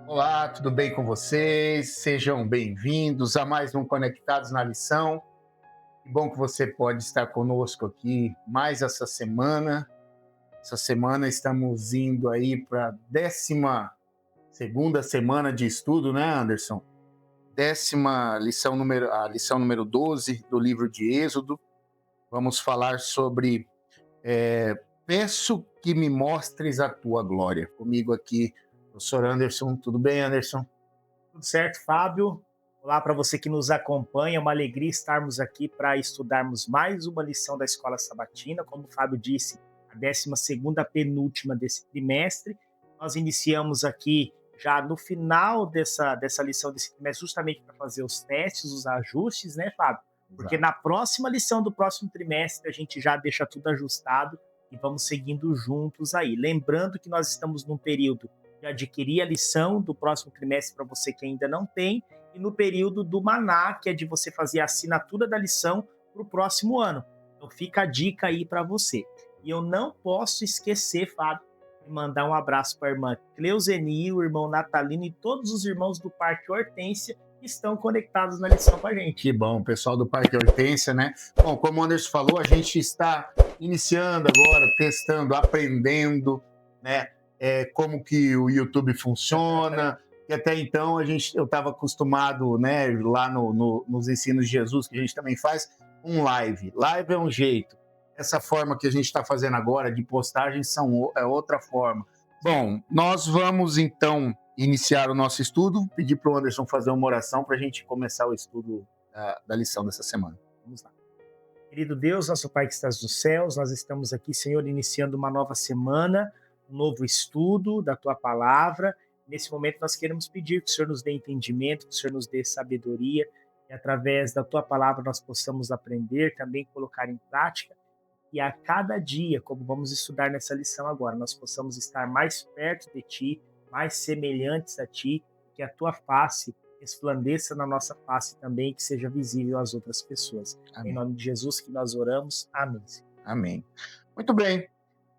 Olá, tudo bem com vocês? Sejam bem-vindos a mais um Conectados na Lição. Que bom que você pode estar conosco aqui mais essa semana. Essa semana estamos indo aí para a 12ª semana de estudo, né, Anderson? Décima lição a lição número 12 do livro de Êxodo. Vamos falar sobre peço que me mostres a tua glória. Comigo aqui, professor Anderson. Tudo bem, Anderson? Tudo certo, Fábio? Olá para você que nos acompanha. É uma alegria estarmos aqui para estudarmos mais uma lição da Escola Sabatina. Como o Fábio disse, a 12ª penúltima desse trimestre. Nós iniciamos aqui já no final dessa lição desse trimestre, justamente para fazer os testes, os ajustes, né, Fábio? Porque Exato. na próxima lição do próximo trimestre a gente já deixa tudo ajustado e vamos seguindo juntos aí. Lembrando que nós estamos num período de adquirir a lição do próximo trimestre para você que ainda não tem, e no período do Maná, que é de você fazer a assinatura da lição para o próximo ano. Então fica a dica aí para você. E eu não posso esquecer, Fábio, de mandar um abraço para a irmã Cleuzeni, o irmão Natalino e todos os irmãos do Parque Hortência que estão conectados na lição com a gente. Que bom, pessoal do Parque Hortência, né? Bom, como o Anderson falou, a gente está iniciando agora, testando, aprendendo, né? Como que o YouTube funciona. E até então eu estava acostumado, né? Lá nos ensinos de Jesus que a gente também faz um live. Live é um jeito. Essa forma que a gente está fazendo agora de postagem é outra forma. Bom, nós vamos então iniciar o nosso estudo, pedir para o Anderson fazer uma oração para a gente começar o estudo da lição dessa semana. Vamos lá. Querido Deus, nosso Pai que estás nos céus, nós estamos aqui, Senhor, iniciando uma nova semana, um novo estudo da Tua palavra. Nesse momento nós queremos pedir que o Senhor nos dê entendimento, que o Senhor nos dê sabedoria, e através da Tua palavra nós possamos aprender, também colocar em prática, e a cada dia, como vamos estudar nessa lição agora, nós possamos estar mais perto de Ti, mais semelhantes a Ti, que a Tua face resplandeça na nossa face também, que seja visível às outras pessoas. Em Amém. nome de Jesus que nós oramos. Amém. Amém. Muito bem.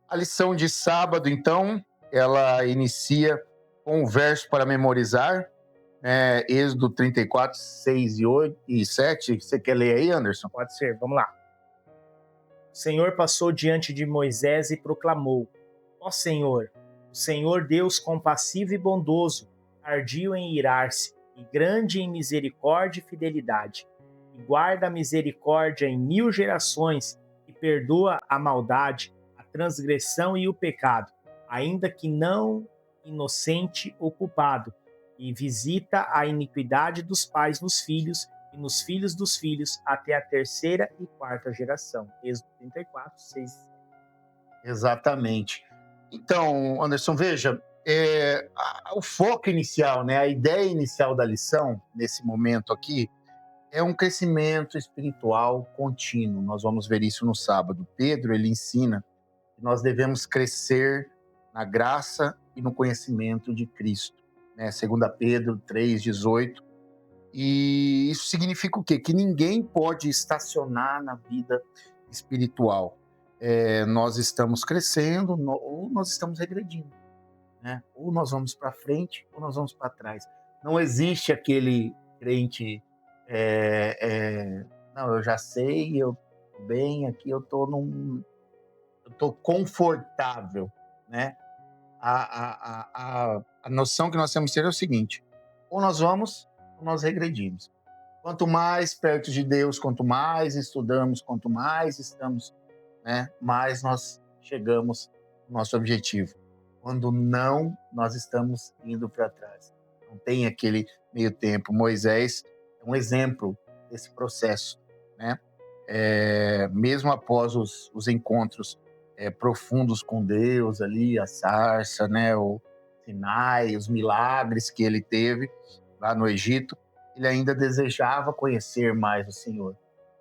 A lição de sábado, então, ela inicia com um verso para memorizar, Êxodo 34, 6 e 8 e 7. Você quer ler aí, Anderson? Pode ser, vamos lá. O Senhor passou diante de Moisés e proclamou: Ó Senhor, o Senhor Deus compassivo e bondoso, tardio em irar-se e grande em misericórdia e fidelidade, e guarda a misericórdia em 1000 gerações e perdoa a maldade, a transgressão e o pecado, ainda que não inocente ou culpado, e visita a iniquidade dos pais nos filhos e nos filhos dos filhos até a terceira e quarta geração. Êxodo 34, 6. Exatamente. Então, Anderson, veja, o foco inicial, né, a ideia inicial da lição, nesse momento aqui, é um crescimento espiritual contínuo. Nós vamos ver isso no sábado. Pedro, ele ensina que nós devemos crescer na graça e no conhecimento de Cristo, né? 2 Pedro 3,18. E isso significa o quê? Que ninguém pode estacionar na vida espiritual. Nós estamos crescendo ou nós estamos regredindo, né? Ou nós vamos para frente ou nós vamos para trás. Não existe aquele crente, não, eu já sei, eu tô bem aqui, eu tô confortável, né? A noção que nós temos que ter é o seguinte: ou nós vamos ou nós regredimos. Quanto mais perto de Deus, quanto mais estudamos, quanto mais estamos, né, mais nós chegamos ao nosso objetivo. Quando não, nós estamos indo para trás. Não tem aquele meio tempo. Moisés é um exemplo desse processo, né? Mesmo após os encontros profundos com Deus ali, a sarça, né, o Sinai, os milagres que ele teve lá no Egito, ele ainda desejava conhecer mais o Senhor,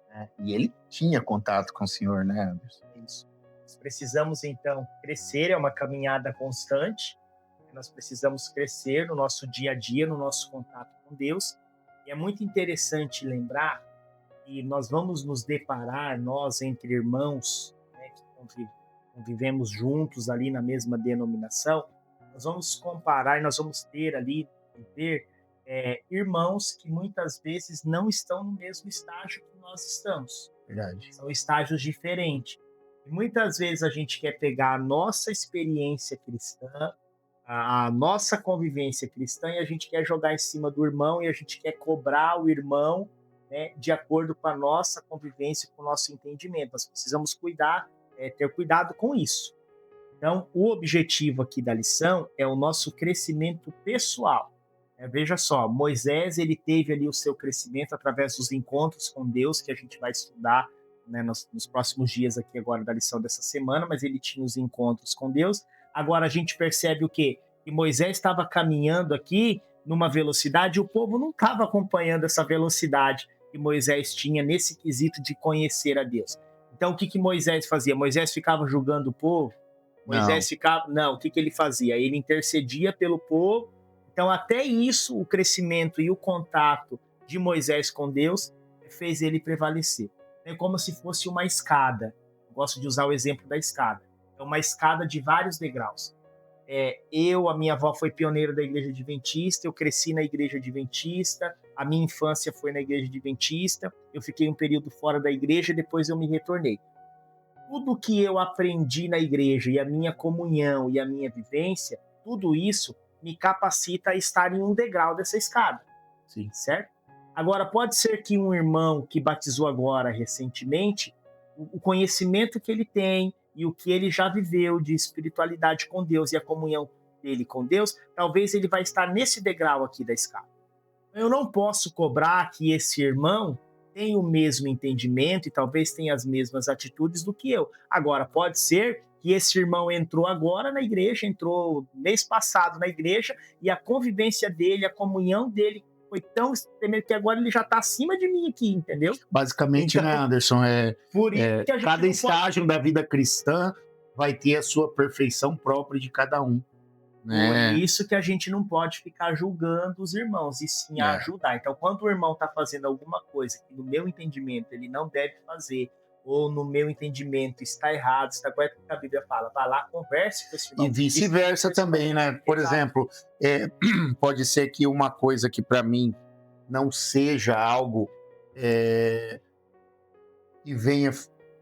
né? E ele tinha contato com o Senhor, né, Anderson? Isso. Nós precisamos, então, crescer, é uma caminhada constante. Nós precisamos crescer no nosso dia a dia, no nosso contato com Deus. E é muito interessante lembrar que nós vamos nos deparar, nós entre irmãos, né, que convivemos juntos ali na mesma denominação, nós vamos comparar e nós vamos ter ali viver irmãos que muitas vezes não estão no mesmo estágio que nós estamos. Verdade. São estágios diferentes. E muitas vezes a gente quer pegar a nossa experiência cristã, a nossa convivência cristã, e a gente quer jogar em cima do irmão e a gente quer cobrar o irmão, né, de acordo com a nossa convivência, com o nosso entendimento. Nós precisamos ter cuidado com isso. Então, o objetivo aqui da lição é o nosso crescimento pessoal. Veja só, Moisés ele teve ali o seu crescimento através dos encontros com Deus, que a gente vai estudar, né, nos próximos dias aqui agora da lição dessa semana, mas ele tinha os encontros com Deus. Agora a gente percebe o quê? Que Moisés estava caminhando aqui numa velocidade e o povo não estava acompanhando essa velocidade que Moisés tinha nesse quesito de conhecer a Deus. Então o que Moisés fazia? Moisés ficava julgando o povo? Moisés ficava... Não, o que ele fazia? Ele intercedia pelo povo. Então, até isso, o crescimento e o contato de Moisés com Deus fez ele prevalecer. É como se fosse uma escada. Eu gosto de usar o exemplo da escada. É uma escada de vários degraus. A minha avó foi pioneira da igreja adventista, eu cresci na igreja adventista, a minha infância foi na igreja adventista, eu fiquei um período fora da igreja, depois eu me retornei. Tudo que eu aprendi na igreja e a minha comunhão e a minha vivência, tudo isso me capacita a estar em um degrau dessa escada. Sim. Certo? Agora, pode ser que um irmão que batizou agora recentemente, o conhecimento que ele tem e o que ele já viveu de espiritualidade com Deus e a comunhão dele com Deus, talvez ele vai estar nesse degrau aqui da escada. Eu não posso cobrar que esse irmão tenha o mesmo entendimento e talvez tenha as mesmas atitudes do que eu. Agora, pode ser que esse irmão entrou agora na igreja, entrou mês passado na igreja, e a convivência dele, a comunhão dele foi tão extrema que agora ele já está acima de mim aqui, entendeu? Basicamente, então, né, Anderson? Por isso que a gente cada estágio da vida cristã vai ter a sua perfeição própria de cada um. Né? Por isso que a gente não pode ficar julgando os irmãos, e sim ajudar. Então, quando o irmão está fazendo alguma coisa que, no meu entendimento, ele não deve fazer, ou no meu entendimento está errado, está correto, que a Bíblia fala, vá lá, converse com esse irmão. E vice-versa também, né? Por exemplo, pode ser que uma coisa que para mim não seja algo que venha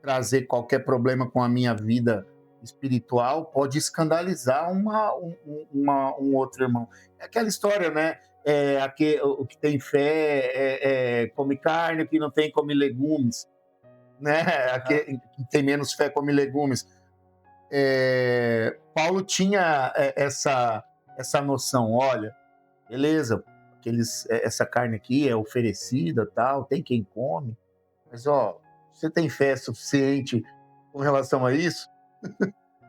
trazer qualquer problema com a minha vida espiritual, pode escandalizar um outro irmão. É aquela história, né? O que tem fé come carne, o que não tem come legumes. Né? Que tem menos fé come legumes. Paulo tinha essa noção, olha, beleza, essa carne aqui é oferecida, tal, tem quem come, mas você tem fé suficiente com relação a isso?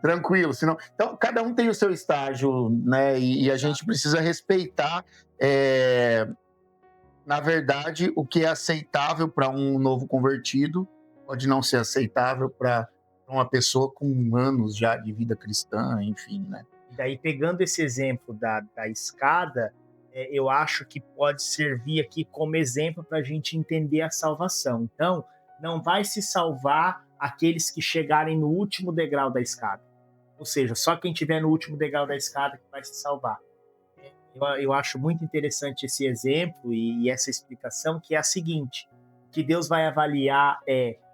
Tranquilo, senão... Então, cada um tem o seu estágio, né? E a gente precisa respeitar, na verdade, o que é aceitável para um novo convertido pode não ser aceitável para uma pessoa com anos já de vida cristã, enfim, né? Daí, pegando esse exemplo da escada, eu acho que pode servir aqui como exemplo para a gente entender a salvação. Então, não vai se salvar aqueles que chegarem no último degrau da escada. Ou seja, só quem estiver no último degrau da escada que vai se salvar. Eu acho muito interessante esse exemplo e essa explicação, que é a seguinte: o que Deus vai avaliar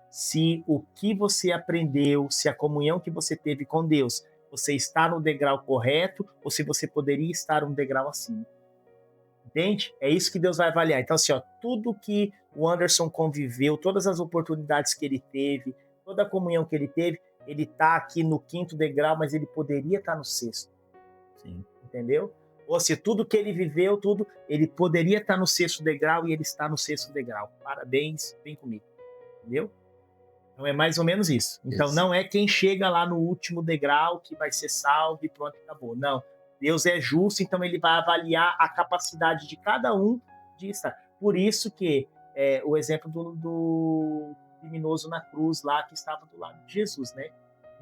se o que você aprendeu, se a comunhão que você teve com Deus, você está no degrau correto ou se você poderia estar um degrau acima. Entende? É isso que Deus vai avaliar. Então, assim, tudo que o Anderson conviveu, todas as oportunidades que ele teve, toda a comunhão que ele teve, ele está aqui no 5º degrau, mas ele poderia estar no 6º. Sim. Entendeu? Ou seja, tudo que ele viveu, ele poderia estar no 6º degrau e ele está no 6º degrau. Parabéns, vem comigo. Entendeu? Então é mais ou menos isso. Então isso. Não é quem chega lá no último degrau que vai ser salvo e pronto, acabou. Não. Deus é justo, então ele vai avaliar a capacidade de cada um de estar. Por isso que o exemplo do criminoso na cruz lá, que estava do lado de Jesus, né?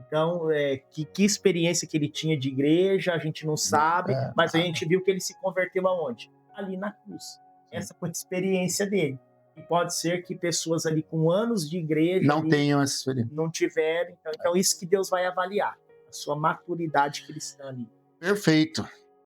Então, que experiência que ele tinha de igreja, a gente não sabe, mas a gente viu que ele se converteu aonde? Ali na cruz. Essa foi a experiência dele. E pode ser que pessoas ali com anos de igreja não tenham essa experiência. Não tiveram. Então, isso que Deus vai avaliar, a sua maturidade cristã ali. Perfeito.